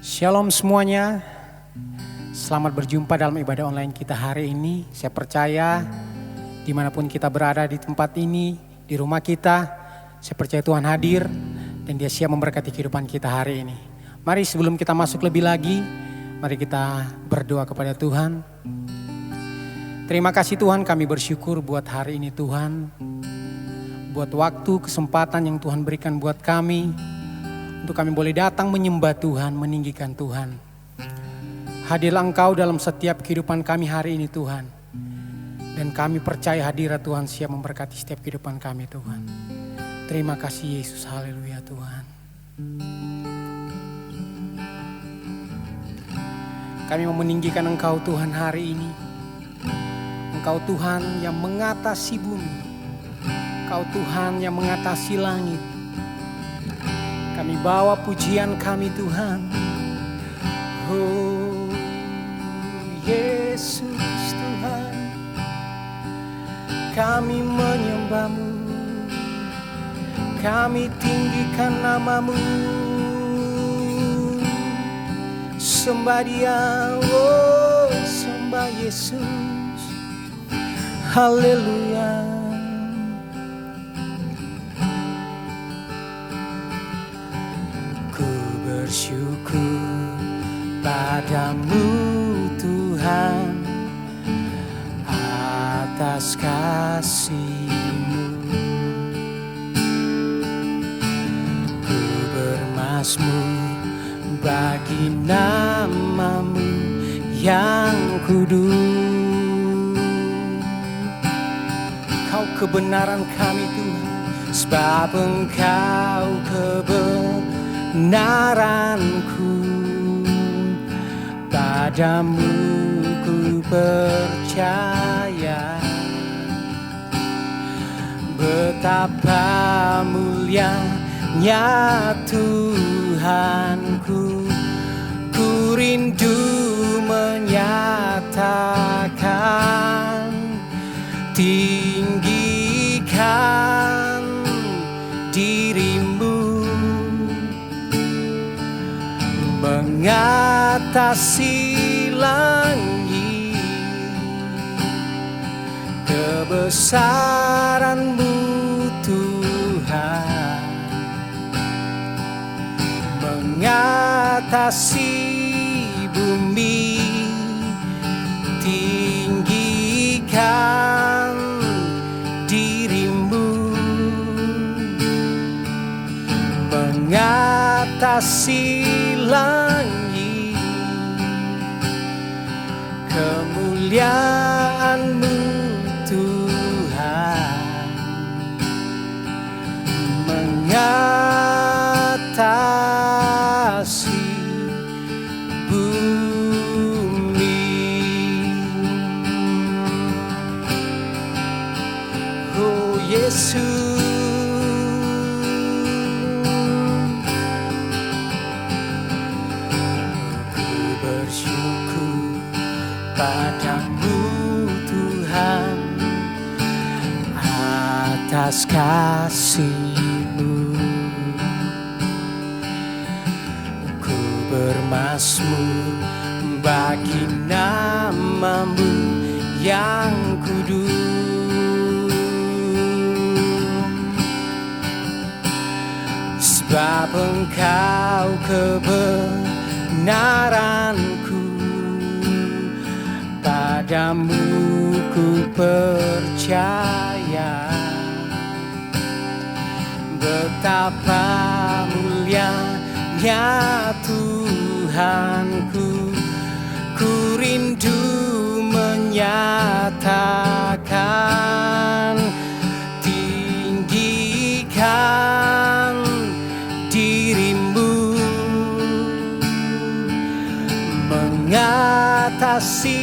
Shalom semuanya, selamat berjumpa dalam ibadah online kita hari ini. Saya percaya dimanapun kita berada di tempat ini, di rumah kita, saya percaya Tuhan hadir dan Dia siap memberkati kehidupan kita hari ini. Mari sebelum kita masuk lebih lagi, mari kita berdoa kepada Tuhan. Terima kasih Tuhan, kami bersyukur buat hari ini Tuhan. Buat waktu, kesempatan yang Tuhan berikan buat kami. Untuk kami boleh datang menyembah Tuhan, meninggikan Tuhan. Hadirlah Engkau dalam setiap kehidupan kami hari ini Tuhan. Dan kami percaya hadirat Tuhan siap memberkati setiap kehidupan kami Tuhan. Terima kasih Yesus, haleluya Tuhan. Kami mau meninggikan Engkau Tuhan hari ini. Engkau Tuhan yang mengatasi bumi. Engkau Tuhan yang mengatasi langit. Kami bawa pujian kami Tuhan. Oh Yesus Tuhan, kami menyembah-Mu, kami tinggikan nama-Mu. Sembah Dia, oh sembah Yesus, haleluya. Bersyukur padamu Tuhan atas kasih-Mu. Ku bermazmur bagi nama-Mu yang kudus. Kau kebenaran kami Tuhan, sebab Engkau kebenaranku, padamu ku percaya. Betapa mulianya Tuhanku, ku rindu menyatakan, tinggikan diri-Mu, mengatasi langit. Kebesaran-Mu Tuhan, mengatasi bumi. Tinggikan diri-Mu, mengatasi langit. Kemuliaan-Mu Tuhan, mengatasi bumi. Oh Yesus, padamu Tuhan atas kasih-Mu. Ku bermazmur bagi nama-Mu yang kudus. Sebab Engkau kebenaranku, padamu ku percaya. Betapa mulianya Tuhanku, ku rindu menyatakan, tinggikan diri-Mu, mengatasi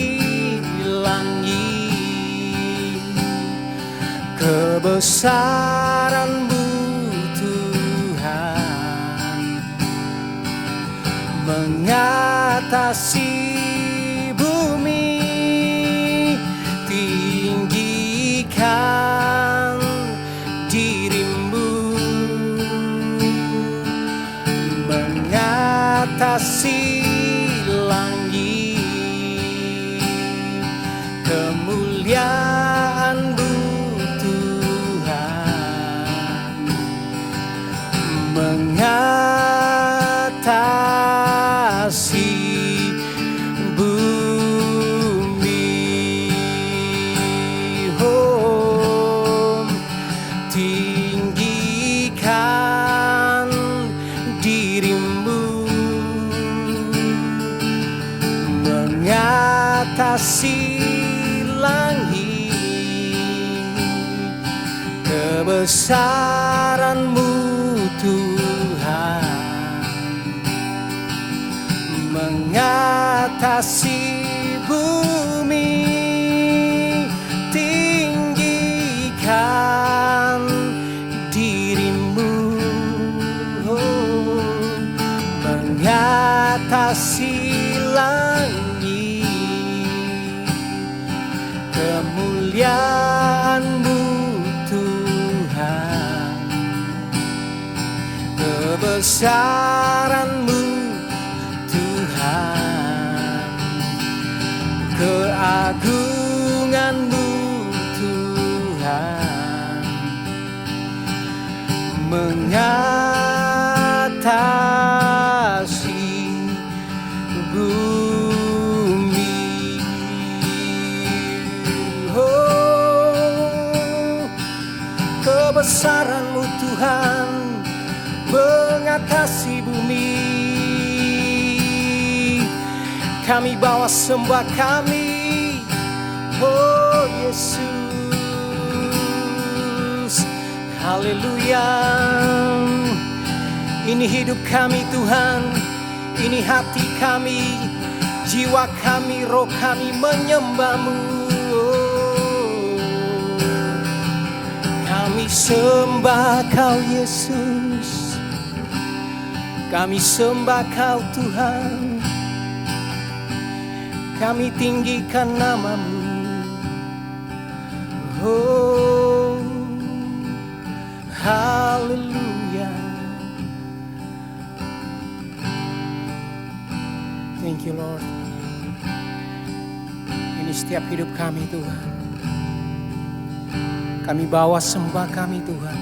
langit. Kebesaran-Mu Tuhan, mengatasi bumi. Tinggikan diri-Mu, mengatasi mengatasi langit, kebesaran-Mu Tuhan mengatasi bumi, tinggikan diri-Mu, mengatasi langit, kemuliaan-Mu Tuhan, kebesaran-Mu Tuhan, keagungan-Mu Tuhan, mengatasi bumi. Oh, kebesaran-Mu Tuhan mengatasi bumi. Kami bawa sembah kami, oh Yesus, haleluya. Ini hidup kami Tuhan, ini hati kami, jiwa kami, roh kami menyembah-Mu. Oh, kami sembah Kau Yesus, kami sembah Kau Tuhan, kami tinggikan nama-Mu. Oh, haleluya. Thank you Lord. Ini setiap hidup kami Tuhan, kami bawa sembah kami Tuhan,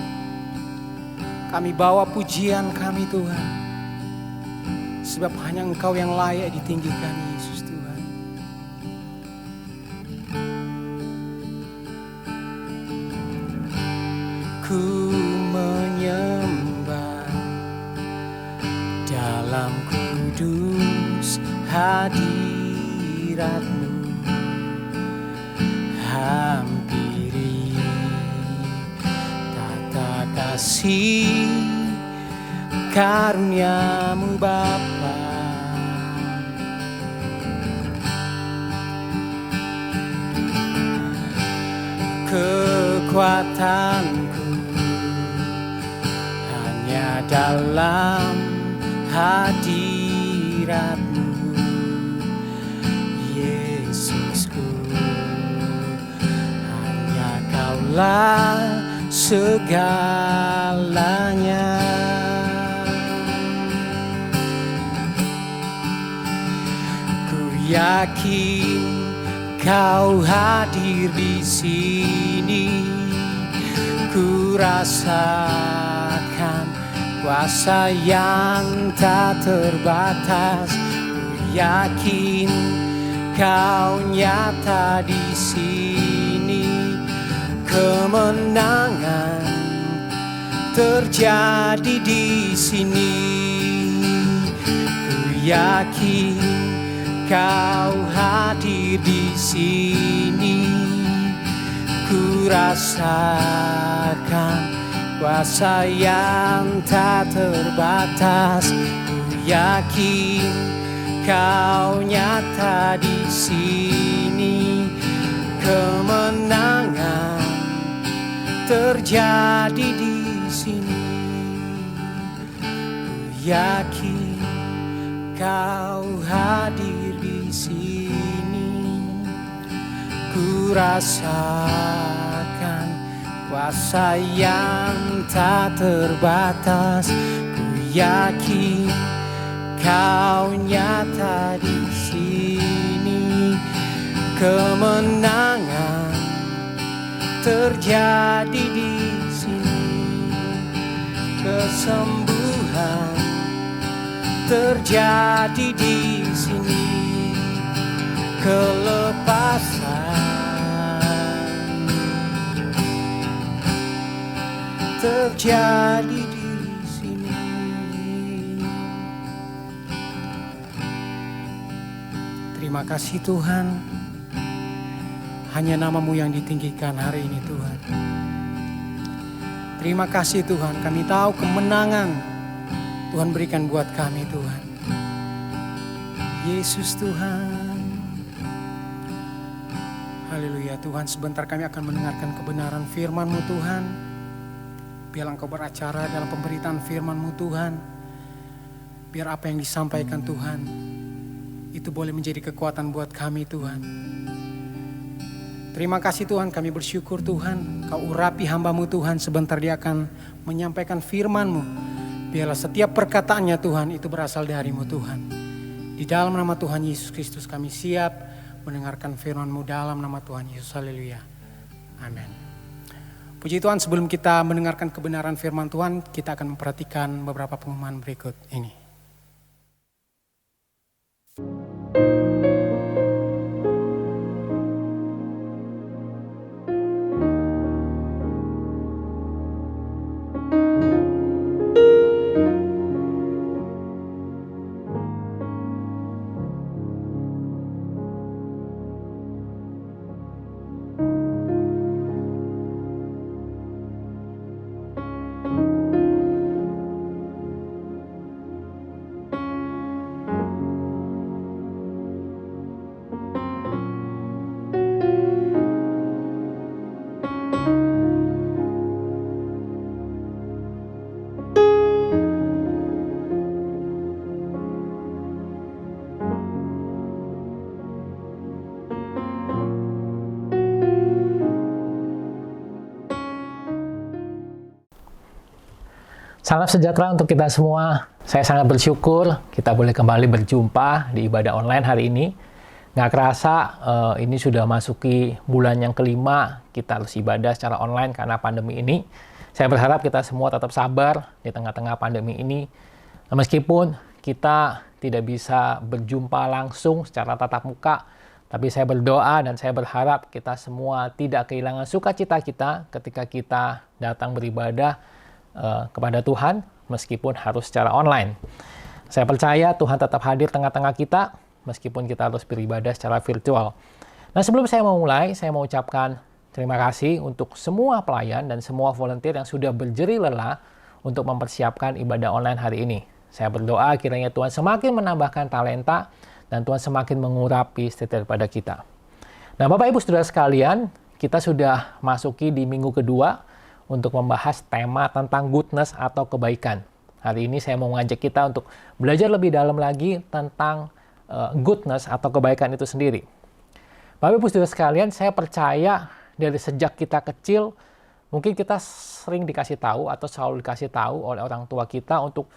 kami bawa pujian kami Tuhan, sebab hanya Engkau yang layak ditinggikan Yesus Tuhan. Ku menyembah dalam kudus hadirat-Mu, hampiri tata kasih karunia-Mu Bapa. Kekuatanku hanya dalam hadirat-Mu, Yesusku. Hanya Kaulah segalanya. Ku yakin Kau hadir di sini, ku rasakan kuasa yang tak terbatas. Ku yakin Kau nyata di sini, kemenangan terjadi di sini. Ku yakin Kau hadir di sini, ku rasakan kuasa yang tak terbatas. Ku yakin Kau nyata di sini, kemenangan terjadi di sini. Ku yakin Kau hadir di sini, ku rasakan kuasa yang tak terbatas. Ku yakin Kau nyata di sini, kemenangan terjadi di sini, kesembuhan terjadi di sini, kelepasan terjadi di sini. Terima kasih Tuhan, Hanya nama-Mu yang ditinggikan hari ini Tuhan. Terima kasih Tuhan, kami tahu kemenangan Tuhan berikan buat kami Tuhan. Yesus Tuhan. Haleluya Tuhan, sebentar kami akan mendengarkan kebenaran firman-Mu Tuhan. Biarlah Engkau beracara dalam pemberitaan firman-Mu Tuhan. Biar apa yang disampaikan Tuhan, itu boleh menjadi kekuatan buat kami Tuhan. Terima kasih Tuhan, kami bersyukur Tuhan. Kau urapi hamba-Mu Tuhan, sebentar dia akan menyampaikan firman-Mu. Biarlah setiap perkataannya Tuhan itu berasal dari-Mu Tuhan. Di dalam nama Tuhan Yesus Kristus kami siap mendengarkan firman-Mu dalam nama Tuhan Yesus. Haleluya. Amin. Puji Tuhan, sebelum kita mendengarkan kebenaran firman Tuhan, kita akan memperhatikan beberapa pengumuman berikut ini. Salam sejahtera untuk kita semua. Saya sangat bersyukur kita boleh kembali berjumpa di ibadah online hari ini. Nggak kerasa ini sudah masuki bulan yang kelima kita harus ibadah secara online karena pandemi ini. Saya berharap kita semua tetap sabar di tengah-tengah pandemi ini. Meskipun kita tidak bisa berjumpa langsung secara tatap muka, tapi saya berdoa dan saya berharap kita semua tidak kehilangan sukacita kita ketika kita datang beribadah kepada Tuhan meskipun harus secara online. Saya percaya Tuhan tetap hadir tengah-tengah kita meskipun kita harus beribadah secara virtual. Nah, sebelum saya memulai, saya mau ucapkan terima kasih untuk semua pelayan dan semua volunteer yang sudah berjerih lelah untuk mempersiapkan ibadah online hari ini. Saya berdoa kiranya Tuhan semakin menambahkan talenta dan Tuhan semakin mengurapi setiap daripada kita. Nah, Bapak Ibu Saudara sekalian, kita sudah masuki di minggu kedua untuk membahas tema tentang goodness atau kebaikan. Hari ini saya mau mengajak kita untuk belajar lebih dalam lagi tentang goodness atau kebaikan itu sendiri. Bapak Ibu Saudara sekalian, saya percaya dari sejak kita kecil, mungkin kita sering dikasih tahu atau selalu dikasih tahu oleh orang tua kita untuk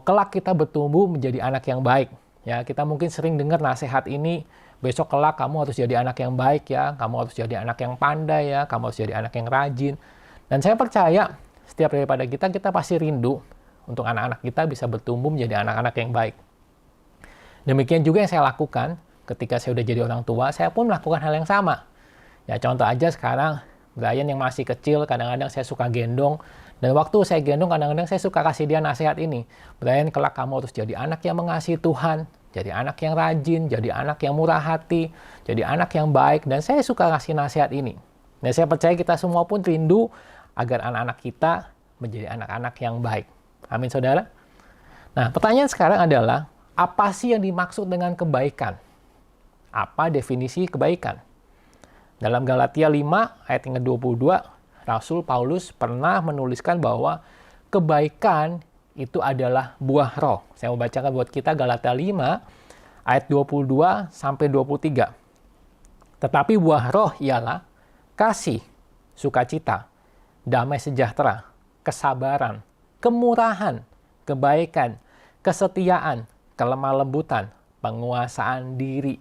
kelak kita bertumbuh menjadi anak yang baik. Ya, kita mungkin sering dengar nasihat ini, besok kelak kamu harus jadi anak yang baik ya, kamu harus jadi anak yang pandai ya, kamu harus jadi anak yang rajin. Dan saya percaya setiap daripada kita pasti rindu untuk anak-anak kita bisa bertumbuh menjadi anak-anak yang baik. Demikian juga yang saya lakukan ketika saya udah jadi orang tua, saya pun melakukan hal yang sama. Ya, contoh aja sekarang, Brian yang masih kecil, kadang-kadang saya suka gendong. Dan waktu saya gendong, kadang-kadang saya suka kasih dia nasihat ini. Brian, kelak kamu harus jadi anak yang mengasihi Tuhan, jadi anak yang rajin, jadi anak yang murah hati, jadi anak yang baik. Dan saya suka kasih nasihat ini. Dan saya percaya kita semua pun rindu agar anak-anak kita menjadi anak-anak yang baik. Amin, saudara. Nah, pertanyaan sekarang adalah, apa sih yang dimaksud dengan kebaikan? Apa definisi kebaikan? Dalam Galatia 5 ayat yang ke-22, Rasul Paulus pernah menuliskan bahwa kebaikan itu adalah buah roh. Saya mau bacakan buat kita Galatia 5 ayat 22 sampai 23. Tetapi buah roh ialah kasih, sukacita, damai sejahtera, kesabaran, kemurahan, kebaikan, kesetiaan, kelemah lembutan, penguasaan diri.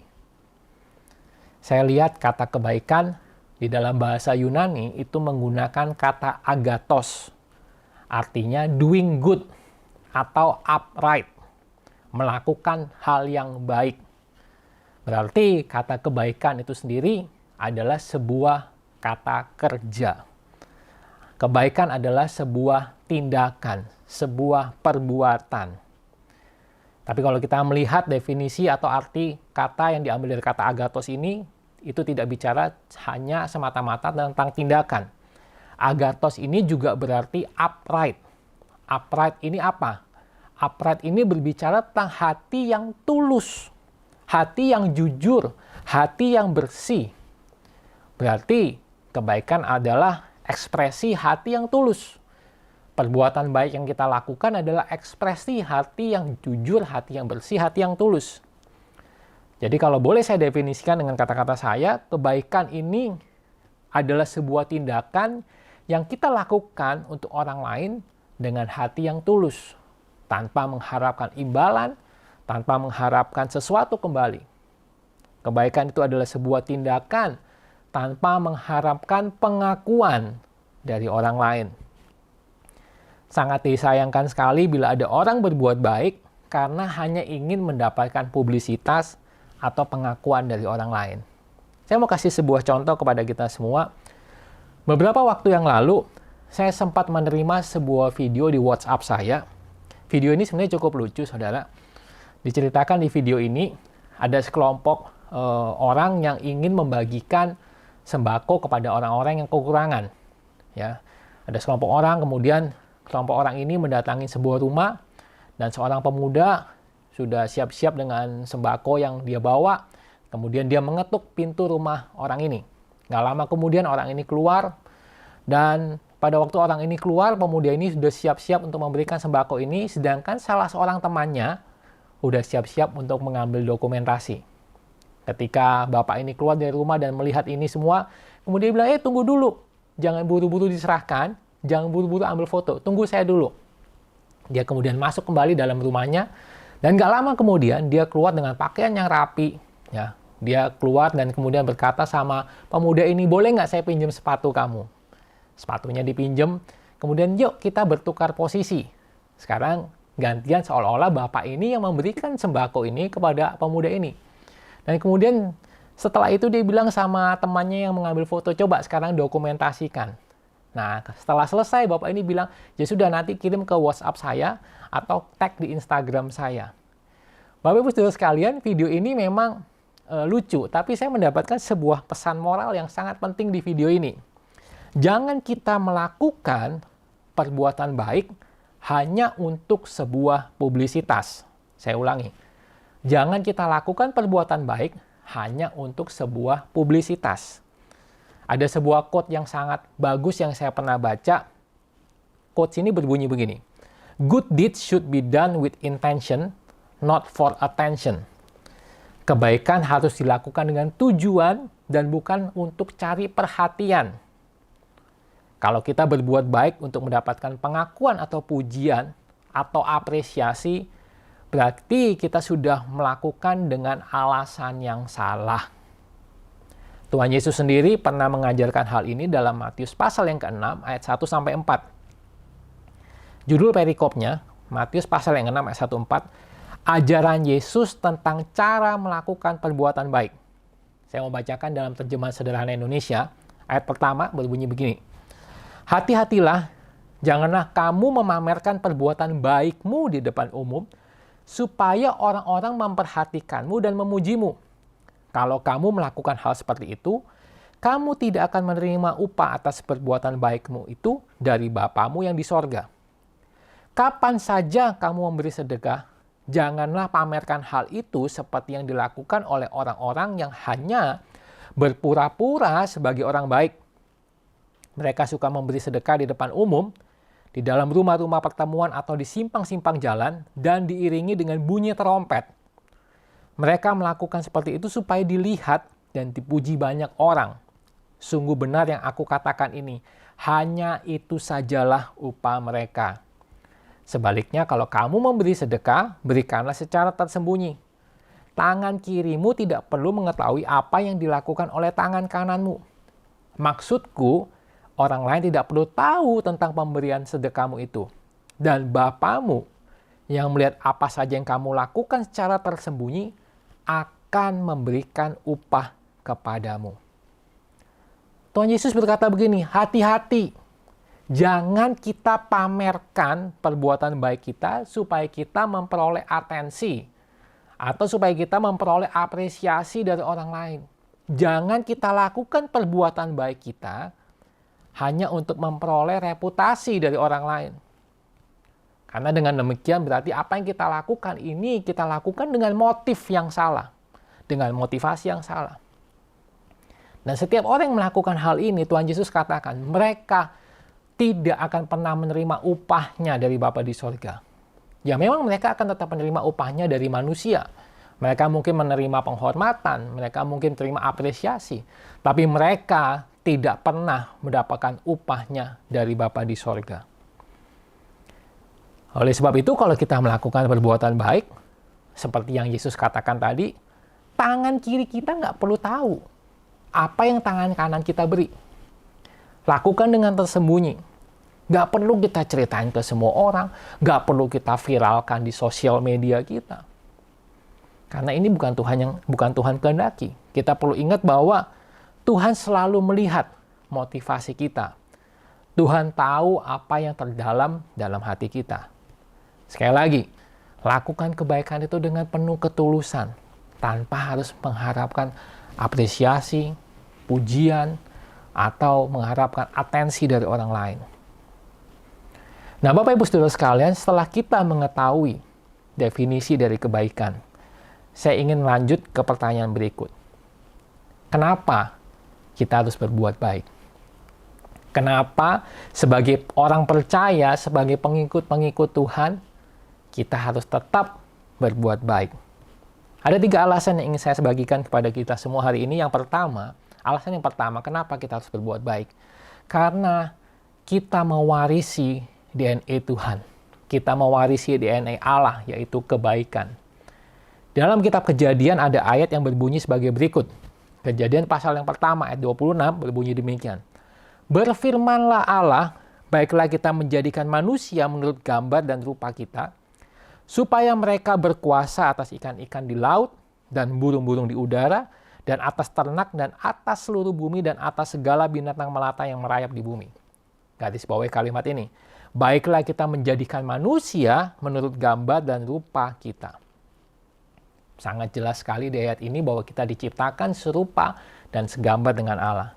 Saya lihat kata kebaikan di dalam bahasa Yunani itu menggunakan kata agathos. Artinya doing good atau upright. Melakukan hal yang baik. Berarti kata kebaikan itu sendiri adalah sebuah kata kerja. Kebaikan adalah sebuah tindakan, sebuah perbuatan. Tapi kalau kita melihat definisi atau arti kata yang diambil dari kata agathos ini itu tidak bicara hanya semata-mata tentang tindakan. Agathos ini juga berarti upright. Upright ini apa? Upright ini berbicara tentang hati yang tulus, hati yang jujur, hati yang bersih. Berarti kebaikan adalah ekspresi hati yang tulus. Perbuatan baik yang kita lakukan adalah ekspresi hati yang jujur, hati yang bersih, hati yang tulus. Jadi kalau boleh saya definisikan dengan kata-kata saya, kebaikan ini adalah sebuah tindakan yang kita lakukan untuk orang lain dengan hati yang tulus, tanpa mengharapkan imbalan, tanpa mengharapkan sesuatu kembali. Kebaikan itu adalah sebuah tindakan tanpa mengharapkan pengakuan dari orang lain. Sangat disayangkan sekali bila ada orang berbuat baik karena hanya ingin mendapatkan publisitas atau pengakuan dari orang lain. Saya mau kasih sebuah contoh kepada kita semua. Beberapa waktu yang lalu, saya sempat menerima sebuah video di WhatsApp saya. Video ini sebenarnya cukup lucu, saudara. Diceritakan di video ini, ada sekelompok orang yang ingin membagikan sembako kepada orang-orang yang kekurangan. Ya, ada sekelompok orang, kemudian kelompok orang ini mendatangi sebuah rumah, dan seorang pemuda sudah siap-siap dengan sembako yang dia bawa. Kemudian dia mengetuk pintu rumah orang ini. Nggak lama kemudian orang ini keluar, dan pada waktu orang ini keluar, pemuda ini sudah siap-siap untuk memberikan sembako ini, sedangkan salah seorang temannya sudah siap-siap untuk mengambil dokumentasi. Ketika bapak ini keluar dari rumah dan melihat ini semua, kemudian dia bilang, tunggu dulu, jangan buru-buru diserahkan, jangan buru-buru ambil foto, tunggu saya dulu. Dia kemudian masuk kembali dalam rumahnya, dan gak lama kemudian dia keluar dengan pakaian yang rapi. Ya, dia keluar dan kemudian berkata sama pemuda ini, boleh nggak saya pinjam sepatu kamu? Sepatunya dipinjam, kemudian yuk kita bertukar posisi. Sekarang gantian seolah-olah bapak ini yang memberikan sembako ini kepada pemuda ini. Dan kemudian setelah itu dia bilang sama temannya yang mengambil foto, coba sekarang dokumentasikan. Nah, setelah selesai, bapak ini bilang, ya sudah nanti kirim ke WhatsApp saya atau tag di Instagram saya. Bapak Ibu Saudara sekalian, video ini memang lucu, tapi saya mendapatkan sebuah pesan moral yang sangat penting di video ini. Jangan kita melakukan perbuatan baik hanya untuk sebuah publisitas. Saya ulangi, jangan kita lakukan perbuatan baik hanya untuk sebuah publisitas. Ada sebuah quote yang sangat bagus yang saya pernah baca. Quote ini berbunyi begini. Good deeds should be done with intention, not for attention. Kebaikan harus dilakukan dengan tujuan dan bukan untuk cari perhatian. Kalau kita berbuat baik untuk mendapatkan pengakuan atau pujian atau apresiasi, berarti kita sudah melakukan dengan alasan yang salah. Tuhan Yesus sendiri pernah mengajarkan hal ini dalam Matius pasal yang ke-6 ayat 1-4. Judul perikopnya, Matius pasal yang ke-6 ayat 1-4, ajaran Yesus tentang cara melakukan perbuatan baik. Saya mau bacakan dalam terjemahan sederhana Indonesia. Ayat pertama berbunyi begini. Hati-hatilah, janganlah kamu memamerkan perbuatan baikmu di depan umum, supaya orang-orang memperhatikanmu dan memujimu. Kalau kamu melakukan hal seperti itu, kamu tidak akan menerima upah atas perbuatan baikmu itu dari Bapamu yang di sorga. Kapan saja kamu memberi sedekah, janganlah pamerkan hal itu seperti yang dilakukan oleh orang-orang yang hanya berpura-pura sebagai orang baik. Mereka suka memberi sedekah di depan umum, di dalam rumah-rumah pertemuan atau di simpang-simpang jalan, dan diiringi dengan bunyi trompet. Mereka melakukan seperti itu supaya dilihat dan dipuji banyak orang. Sungguh benar yang aku katakan ini, hanya itu sajalah upah mereka. Sebaliknya, kalau kamu memberi sedekah, berikanlah secara tersembunyi. Tangan kirimu tidak perlu mengetahui apa yang dilakukan oleh tangan kananmu. Maksudku, orang lain tidak perlu tahu tentang pemberian sedekahmu itu. Dan Bapamu yang melihat apa saja yang kamu lakukan secara tersembunyi akan memberikan upah kepadamu. Tuhan Yesus berkata begini, hati-hati. Jangan kita pamerkan perbuatan baik kita supaya kita memperoleh atensi. Atau supaya kita memperoleh apresiasi dari orang lain. Jangan kita lakukan perbuatan baik kita hanya untuk memperoleh reputasi dari orang lain. Karena dengan demikian berarti apa yang kita lakukan ini kita lakukan dengan motif yang salah. Dengan motivasi yang salah. Dan setiap orang yang melakukan hal ini, Tuhan Yesus katakan, mereka tidak akan pernah menerima upahnya dari Bapa di sorga. Ya memang mereka akan tetap menerima upahnya dari manusia. Mereka mungkin menerima penghormatan, mereka mungkin terima apresiasi. Tapi mereka tidak pernah mendapatkan upahnya dari Bapa di sorga. Oleh sebab itu, kalau kita melakukan perbuatan baik, seperti yang Yesus katakan tadi, tangan kiri kita nggak perlu tahu apa yang tangan kanan kita beri. Lakukan dengan tersembunyi. Nggak perlu kita ceritain ke semua orang, nggak perlu kita viralkan di sosial media kita. Karena ini bukan Tuhan kehendaki. Kita perlu ingat bahwa Tuhan selalu melihat motivasi kita. Tuhan tahu apa yang terdalam dalam hati kita. Sekali lagi, lakukan kebaikan itu dengan penuh ketulusan, tanpa harus mengharapkan apresiasi, pujian, atau mengharapkan atensi dari orang lain. Nah, Bapak Ibu Saudara sekalian, setelah kita mengetahui definisi dari kebaikan, saya ingin lanjut ke pertanyaan berikut. Kenapa kita harus berbuat baik? Kenapa sebagai orang percaya, sebagai pengikut-pengikut Tuhan, kita harus tetap berbuat baik? Ada 3 alasan yang ingin saya bagikan kepada kita semua hari ini. Alasan yang pertama, kenapa kita harus berbuat baik? Karena kita mewarisi DNA Tuhan. Kita mewarisi DNA Allah, yaitu kebaikan. Dalam kitab Kejadian ada ayat yang berbunyi sebagai berikut. Kejadian pasal yang pertama, ayat 26, berbunyi demikian. Berfirmanlah Allah, baiklah kita menjadikan manusia menurut gambar dan rupa kita, supaya mereka berkuasa atas ikan-ikan di laut, dan burung-burung di udara, dan atas ternak, dan atas seluruh bumi, dan atas segala binatang melata yang merayap di bumi. Garis bawahi kalimat ini. Baiklah kita menjadikan manusia menurut gambar dan rupa kita. Sangat jelas sekali di ayat ini bahwa kita diciptakan serupa dan segambar dengan Allah.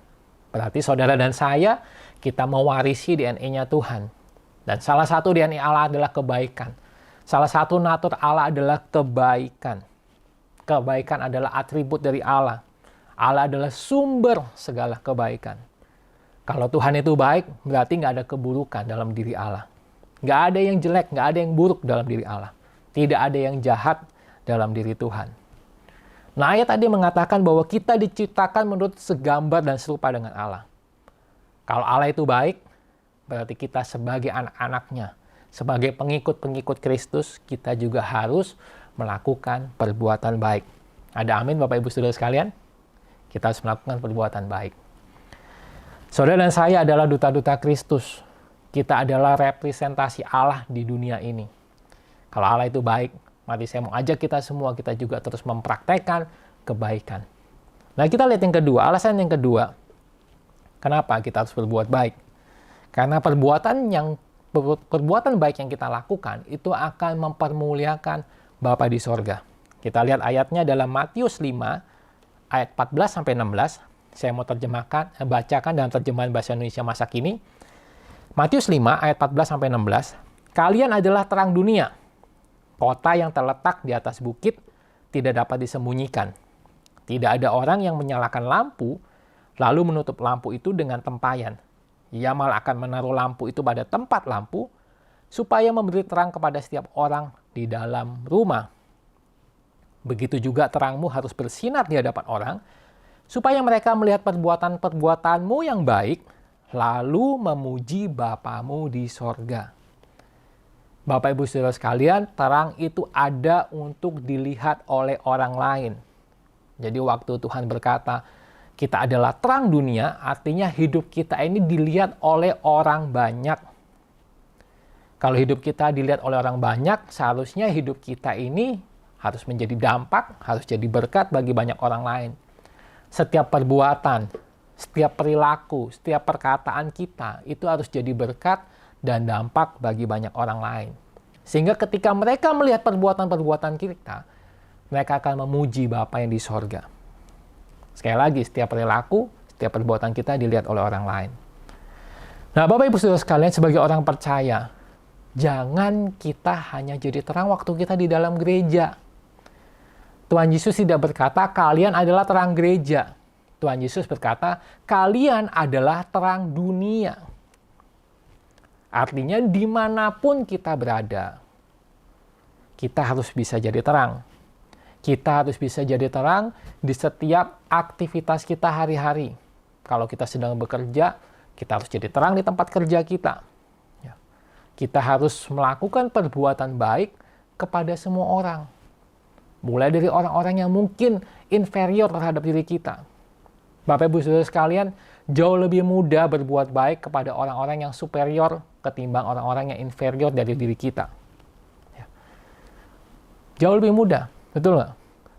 Berarti saudara dan saya, kita mewarisi DNA-nya Tuhan. Dan salah satu DNA Allah adalah kebaikan. Salah satu natur Allah adalah kebaikan. Kebaikan adalah atribut dari Allah. Allah adalah sumber segala kebaikan. Kalau Tuhan itu baik, berarti nggak ada keburukan dalam diri Allah. Nggak ada yang jelek, nggak ada yang buruk dalam diri Allah. Tidak ada yang jahat dalam diri Tuhan. Nah, ayat tadi mengatakan bahwa kita diciptakan menurut segambar dan serupa dengan Allah. Kalau Allah itu baik, berarti kita sebagai anak-anaknya, sebagai pengikut-pengikut Kristus, kita juga harus melakukan perbuatan baik. Ada amin Bapak Ibu Saudara sekalian? Kita harus melakukan perbuatan baik. Saudara dan saya adalah duta-duta Kristus. Kita adalah representasi Allah di dunia ini. Kalau Allah itu baik, mari saya mau ajak kita semua, kita juga terus mempraktekkan kebaikan. Nah, kita lihat yang kedua, alasan yang kedua. Kenapa kita harus berbuat baik? Karena perbuatan baik yang kita lakukan itu akan mempermuliakan Bapa di sorga. Kita lihat ayatnya dalam Matius 5 ayat 14 sampai 16. Saya mau bacakan dalam terjemahan bahasa Indonesia masa kini. Matius 5 ayat 14 sampai 16. Kalian adalah terang dunia. Kota yang terletak di atas bukit tidak dapat disembunyikan. Tidak ada orang yang menyalakan lampu lalu menutup lampu itu dengan tempayan. Ia malah akan menaruh lampu itu pada tempat lampu supaya memberi terang kepada setiap orang di dalam rumah. Begitu juga terangmu harus bersinar di hadapan orang supaya mereka melihat perbuatan-perbuatanmu yang baik lalu memuji Bapamu di sorga. Bapak Ibu Saudara sekalian, terang itu ada untuk dilihat oleh orang lain. Jadi waktu Tuhan berkata, kita adalah terang dunia, artinya hidup kita ini dilihat oleh orang banyak. Kalau hidup kita dilihat oleh orang banyak, seharusnya hidup kita ini harus menjadi dampak, harus jadi berkat bagi banyak orang lain. Setiap perbuatan, setiap perilaku, setiap perkataan kita, itu harus jadi berkat dan dampak bagi banyak orang lain. Sehingga ketika mereka melihat perbuatan-perbuatan kita, mereka akan memuji Bapa yang di sorga. Sekali lagi, setiap perilaku, setiap perbuatan kita dilihat oleh orang lain. Nah, Bapak Ibu Saudara sekalian, sebagai orang percaya, jangan kita hanya jadi terang waktu kita di dalam gereja. Tuhan Yesus tidak berkata, kalian adalah terang gereja. Tuhan Yesus berkata, kalian adalah terang dunia. Artinya, dimanapun kita berada, kita harus bisa jadi terang. Kita harus bisa jadi terang di setiap aktivitas kita hari-hari. Kalau kita sedang bekerja, kita harus jadi terang di tempat kerja kita. Ya. Kita harus melakukan perbuatan baik kepada semua orang. Mulai dari orang-orang yang mungkin inferior terhadap diri kita. Bapak Ibu Saudara sekalian, jauh lebih mudah berbuat baik kepada orang-orang yang superior ketimbang orang-orang yang inferior dari diri kita. Ya. Jauh lebih mudah. Betul nggak?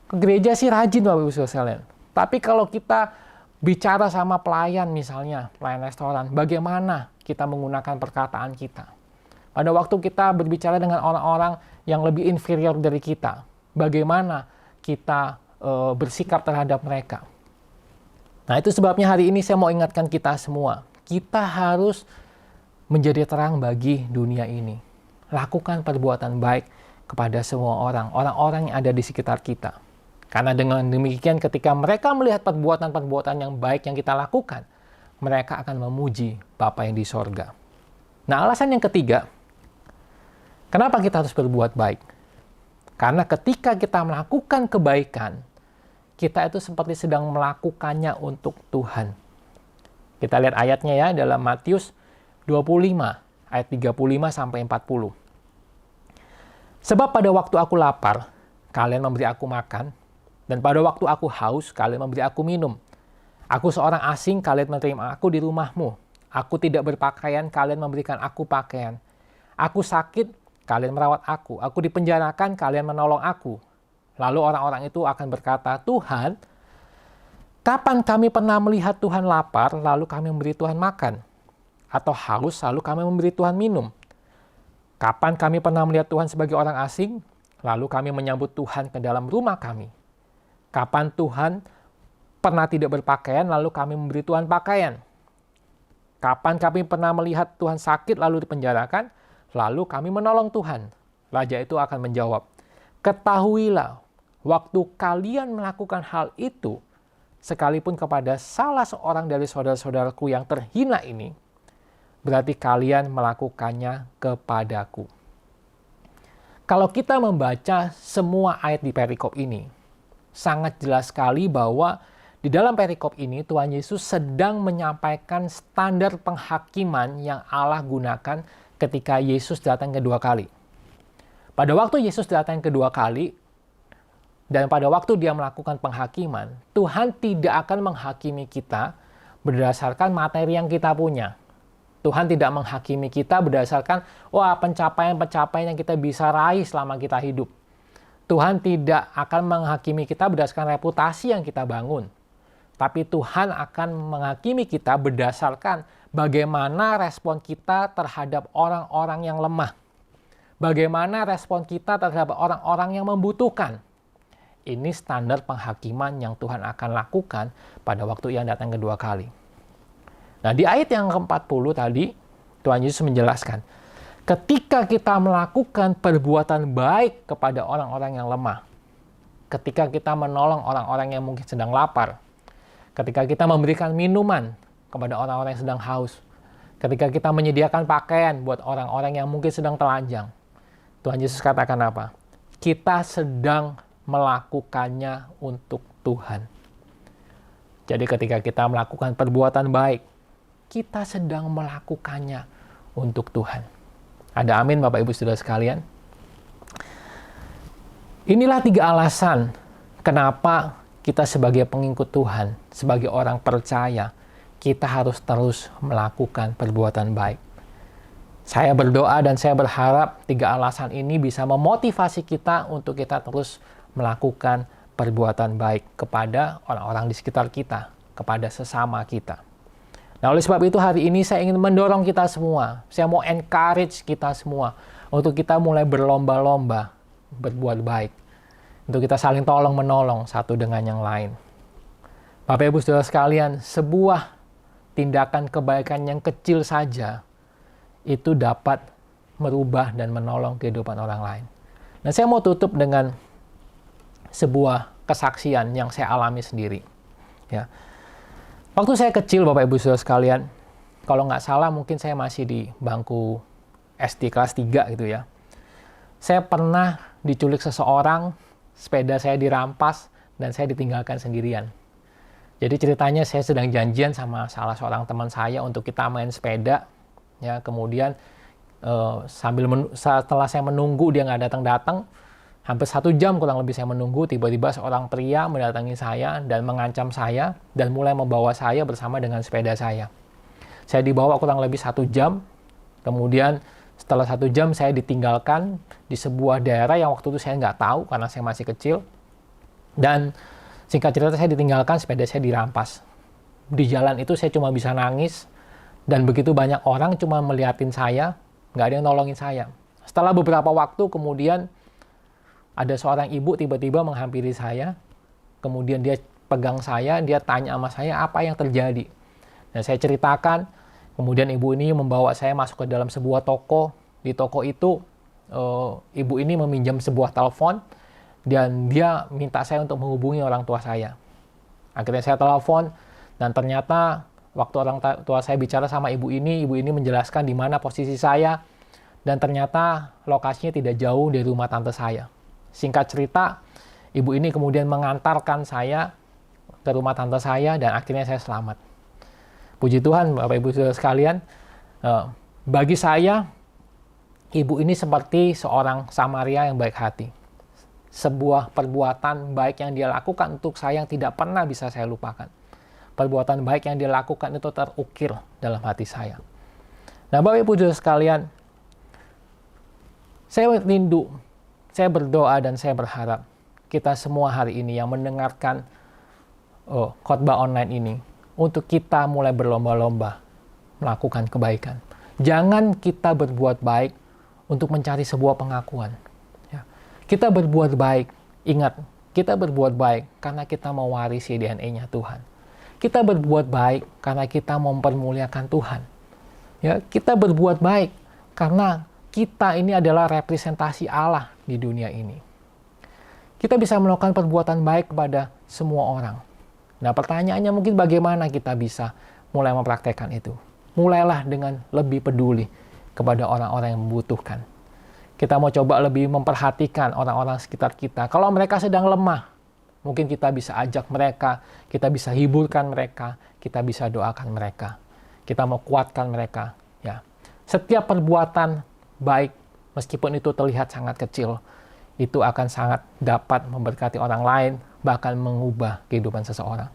Ke gereja sih rajin Bapak Ibu Saudara sekalian. Tapi kalau kita bicara sama pelayan misalnya, pelayan restoran, bagaimana kita menggunakan perkataan kita? Pada waktu kita berbicara dengan orang-orang yang lebih inferior dari kita, bagaimana kita bersikap terhadap mereka? Nah, itu sebabnya hari ini saya mau ingatkan kita semua. Kita harus menjadi terang bagi dunia ini. Lakukan perbuatan baik kepada semua orang, orang-orang yang ada di sekitar kita. Karena dengan demikian ketika mereka melihat perbuatan-perbuatan yang baik yang kita lakukan, mereka akan memuji Bapa yang di sorga. Nah, alasan yang ketiga, kenapa kita harus berbuat baik? Karena ketika kita melakukan kebaikan, kita itu seperti sedang melakukannya untuk Tuhan. Kita lihat ayatnya ya dalam Matius 25, ayat 35 sampai 40. Sebab pada waktu aku lapar, kalian memberi aku makan, dan pada waktu aku haus, kalian memberi aku minum. Aku seorang asing, kalian menerima aku di rumahmu. Aku tidak berpakaian, kalian memberikan aku pakaian. Aku sakit, kalian merawat aku. Aku dipenjarakan, kalian menolong aku. Lalu orang-orang itu akan berkata, Tuhan, kapan kami pernah melihat Tuhan lapar, lalu kami memberi Tuhan makan? Atau haus, lalu kami memberi Tuhan minum? Kapan kami pernah melihat Tuhan sebagai orang asing, lalu kami menyambut Tuhan ke dalam rumah kami? Kapan Tuhan pernah tidak berpakaian, lalu kami memberi Tuhan pakaian? Kapan kami pernah melihat Tuhan sakit, lalu dipenjarakan, lalu kami menolong Tuhan? Raja itu akan menjawab, ketahuilah, waktu kalian melakukan hal itu, sekalipun kepada salah seorang dari saudara-saudaraku yang terhina ini, berarti kalian melakukannya kepadaku. Kalau kita membaca semua ayat di perikop ini, sangat jelas sekali bahwa di dalam perikop ini Tuhan Yesus sedang menyampaikan standar penghakiman yang Allah gunakan ketika Yesus datang kedua kali. Pada waktu Yesus datang kedua kali, dan pada waktu dia melakukan penghakiman, Tuhan tidak akan menghakimi kita berdasarkan materi yang kita punya. Tuhan tidak menghakimi kita berdasarkan pencapaian-pencapaian yang kita bisa raih selama kita hidup. Tuhan tidak akan menghakimi kita berdasarkan reputasi yang kita bangun. Tapi Tuhan akan menghakimi kita berdasarkan bagaimana respon kita terhadap orang-orang yang lemah. Bagaimana respon kita terhadap orang-orang yang membutuhkan. Ini standar penghakiman yang Tuhan akan lakukan pada waktu yang datang kedua kali. Nah, di ayat yang ke-40 tadi, Tuhan Yesus menjelaskan, ketika kita melakukan perbuatan baik kepada orang-orang yang lemah, ketika kita menolong orang-orang yang mungkin sedang lapar, ketika kita memberikan minuman kepada orang-orang yang sedang haus, ketika kita menyediakan pakaian buat orang-orang yang mungkin sedang telanjang, Tuhan Yesus katakan apa? Kita sedang melakukannya untuk Tuhan. Jadi ketika kita melakukan perbuatan baik, kita sedang melakukannya untuk Tuhan. Ada amin Bapak Ibu Saudara sekalian? Inilah 3 alasan kenapa kita sebagai pengikut Tuhan, sebagai orang percaya, kita harus terus melakukan perbuatan baik. Saya berdoa dan saya berharap 3 alasan ini bisa memotivasi kita untuk kita terus melakukan perbuatan baik kepada orang-orang di sekitar kita, kepada sesama kita. Nah, oleh sebab itu hari ini saya ingin mendorong kita semua. Saya mau encourage kita semua untuk kita mulai berlomba-lomba berbuat baik. Untuk kita saling tolong-menolong satu dengan yang lain. Bapak Ibu Saudara sekalian, sebuah tindakan kebaikan yang kecil saja itu dapat merubah dan menolong kehidupan orang lain. Nah, saya mau tutup dengan sebuah kesaksian yang saya alami sendiri. Ya. Waktu saya kecil, Bapak Ibu Saudara sekalian, kalau nggak salah mungkin saya masih di bangku SD kelas 3 gitu ya. Saya pernah diculik seseorang, sepeda saya dirampas, dan saya ditinggalkan sendirian. Jadi ceritanya saya sedang janjian sama salah seorang teman saya untuk kita main sepeda. Ya, kemudian setelah saya menunggu dia nggak datang-datang, hampir 1 jam kurang lebih saya menunggu, tiba-tiba seorang pria mendatangi saya dan mengancam saya dan mulai membawa saya bersama dengan sepeda saya. Saya dibawa kurang lebih 1 jam, kemudian setelah 1 jam saya ditinggalkan di sebuah daerah yang waktu itu saya nggak tahu karena saya masih kecil. Dan singkat cerita saya ditinggalkan, sepeda saya dirampas. Di jalan itu saya cuma bisa nangis, dan begitu banyak orang cuma melihatin saya, nggak ada yang nolongin saya. Setelah beberapa waktu kemudian, ada seorang ibu tiba-tiba menghampiri saya, kemudian dia pegang saya, dia tanya sama saya apa yang terjadi. Dan saya ceritakan, kemudian ibu ini membawa saya masuk ke dalam sebuah toko. Di toko itu, ibu ini meminjam sebuah telepon, dan dia minta saya untuk menghubungi orang tua saya. Akhirnya saya telepon, dan ternyata waktu orang tua saya bicara sama ibu ini menjelaskan di mana posisi saya, dan ternyata lokasinya tidak jauh dari rumah tante saya. Singkat cerita, ibu ini kemudian mengantarkan saya ke rumah tante saya, dan akhirnya saya selamat. Puji Tuhan, Bapak Ibu Saudara sekalian, bagi saya, ibu ini seperti seorang Samaria yang baik hati. Sebuah perbuatan baik yang dia lakukan untuk saya yang tidak pernah bisa saya lupakan. Perbuatan baik yang dia lakukan itu terukir dalam hati saya. Nah, Bapak Ibu Saudara sekalian, saya rindu, saya berdoa dan saya berharap kita semua hari ini yang mendengarkan khotbah online ini, untuk kita mulai berlomba-lomba melakukan kebaikan. Jangan kita berbuat baik untuk mencari sebuah pengakuan. Kita berbuat baik, ingat, kita berbuat baik karena kita mewarisi DNA-nya Tuhan. Kita berbuat baik karena kita mempermuliakan Tuhan. Ya, kita berbuat baik karena kita ini adalah representasi Allah di dunia ini. Kita bisa melakukan perbuatan baik kepada semua orang. Nah, pertanyaannya mungkin bagaimana kita bisa mulai mempraktekkan itu? Mulailah dengan lebih peduli kepada orang-orang yang membutuhkan. Kita mau coba lebih memperhatikan orang-orang sekitar kita. Kalau mereka sedang lemah, mungkin kita bisa ajak mereka, kita bisa hiburkan mereka, kita bisa doakan mereka. Kita mau kuatkan mereka. Ya. Setiap perbuatan baik, meskipun itu terlihat sangat kecil, itu akan sangat dapat memberkati orang lain, bahkan mengubah kehidupan seseorang.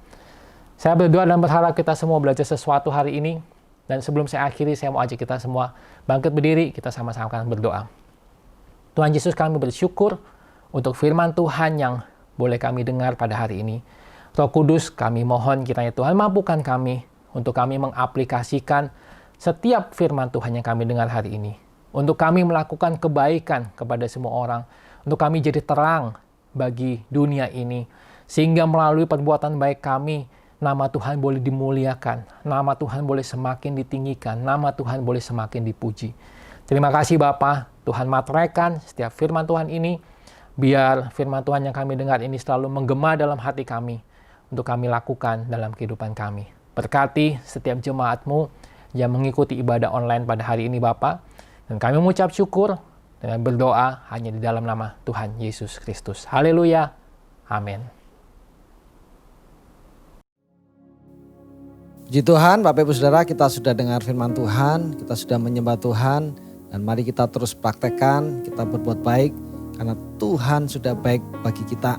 Saya berdoa dan berharap kita semua belajar sesuatu hari ini. Dan sebelum saya akhiri, saya mau ajak kita semua bangkit berdiri, kita sama-sama akan berdoa. Tuhan Yesus, kami bersyukur untuk firman Tuhan yang boleh kami dengar pada hari ini. Roh Kudus, kami mohon kiranya Tuhan mampukan kami untuk kami mengaplikasikan setiap firman Tuhan yang kami dengar hari ini. Untuk kami melakukan kebaikan kepada semua orang. Untuk kami jadi terang bagi dunia ini. Sehingga melalui perbuatan baik kami, nama Tuhan boleh dimuliakan. Nama Tuhan boleh semakin ditinggikan. Nama Tuhan boleh semakin dipuji. Terima kasih Bapa, Tuhan materaikan setiap firman Tuhan ini. Biar firman Tuhan yang kami dengar ini selalu menggema dalam hati kami. Untuk kami lakukan dalam kehidupan kami. Berkati setiap jemaat-Mu yang mengikuti ibadah online pada hari ini Bapa. Dan kami mengucap syukur dengan berdoa hanya di dalam nama Tuhan Yesus Kristus. Haleluya. Amin. Puji Tuhan, Bapak Ibu Saudara, kita sudah dengar firman Tuhan, kita sudah menyembah Tuhan, dan mari kita terus praktekkan, kita berbuat baik, karena Tuhan sudah baik bagi kita.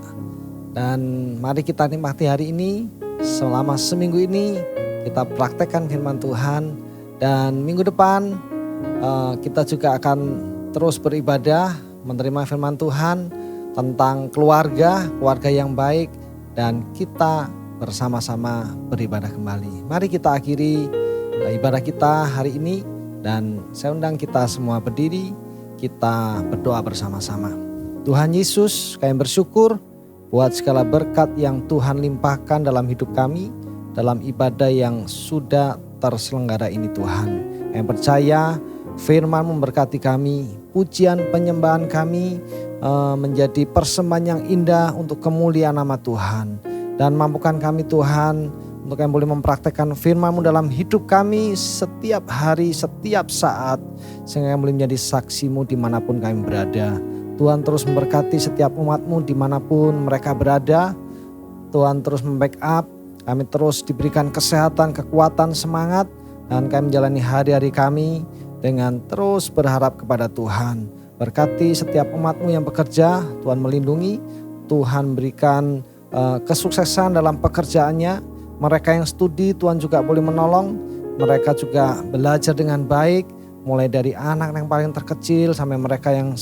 Dan mari kita nikmati hari ini, selama seminggu ini, kita praktekkan firman Tuhan, dan minggu depan kita juga akan terus beribadah, menerima firman Tuhan tentang keluarga yang baik, dan kita bersama-sama beribadah kembali. Mari kita akhiri ibadah kita hari ini, dan saya undang kita semua berdiri, kita berdoa bersama-sama. Tuhan Yesus, kami bersyukur buat segala berkat yang Tuhan limpahkan dalam hidup kami, dalam ibadah yang sudah terselenggara ini Tuhan. Yang percaya firman memberkati kami, pujian penyembahan kami menjadi persembahan yang indah untuk kemuliaan nama Tuhan. Dan mampukan kami Tuhan untuk yang boleh mempraktekkan firman-Mu dalam hidup kami setiap hari, setiap saat. Sehingga kami boleh menjadi saksi-Mu dimanapun kami berada. Tuhan terus memberkati setiap umat-Mu dimanapun mereka berada. Tuhan terus membackup, kami terus diberikan kesehatan, kekuatan, semangat. Dan kami menjalani hari-hari kami dengan terus berharap kepada Tuhan. Berkati setiap umat-Mu yang bekerja, Tuhan melindungi. Tuhan berikan kesuksesan dalam pekerjaannya. Mereka yang studi Tuhan juga boleh menolong. Mereka juga belajar dengan baik. Mulai dari anak yang paling terkecil sampai mereka yang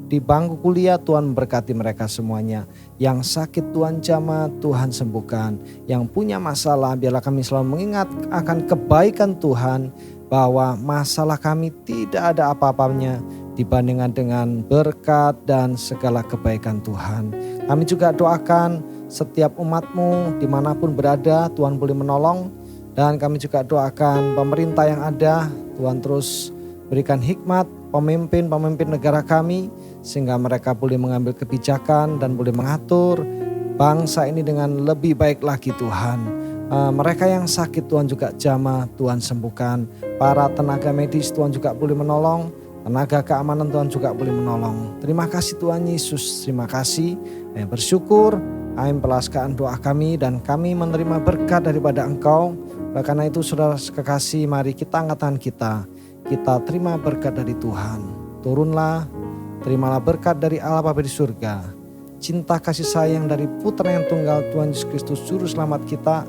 di bangku kuliah, Tuhan memberkati mereka semuanya. Yang sakit Tuhan jamah, Tuhan sembuhkan. Yang punya masalah, biarlah kami selalu mengingat akan kebaikan Tuhan. Bahwa masalah kami tidak ada apa-apanya dibandingkan dengan berkat dan segala kebaikan Tuhan. Kami juga doakan setiap umat-Mu dimanapun berada, Tuhan boleh menolong. Dan kami juga doakan pemerintah yang ada, Tuhan terus berikan hikmat pemimpin-pemimpin negara kami sehingga mereka boleh mengambil kebijakan dan boleh mengatur bangsa ini dengan lebih baik lagi Tuhan. Mereka yang sakit Tuhan juga jamah, Tuhan sembuhkan. Para tenaga medis Tuhan juga boleh menolong. Tenaga keamanan Tuhan juga boleh menolong. Terima kasih Tuhan Yesus, terima kasih. Kami bersyukur, kami memelaskan doa kami dan kami menerima berkat daripada Engkau. Oleh karena itu saudara kekasih, mari kita angkat tangan kita terima berkat dari Tuhan. Turunlah, terimalah berkat dari Allah Bapa di surga. Cinta kasih sayang dari Putra yang tunggal Tuhan Yesus Kristus Juru Selamat kita.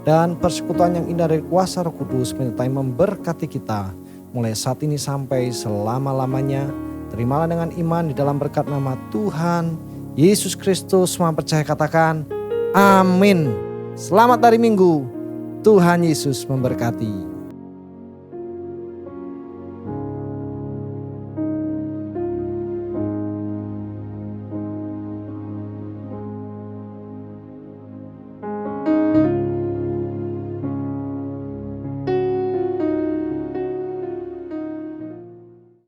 Dan persekutuan yang indah dari kuasa Roh Kudus menyertai memberkati kita. Mulai saat ini sampai selama-lamanya. Terimalah dengan iman di dalam berkat nama Tuhan Yesus Kristus. Semua percaya katakan amin. Selamat hari Minggu. Tuhan Yesus memberkati.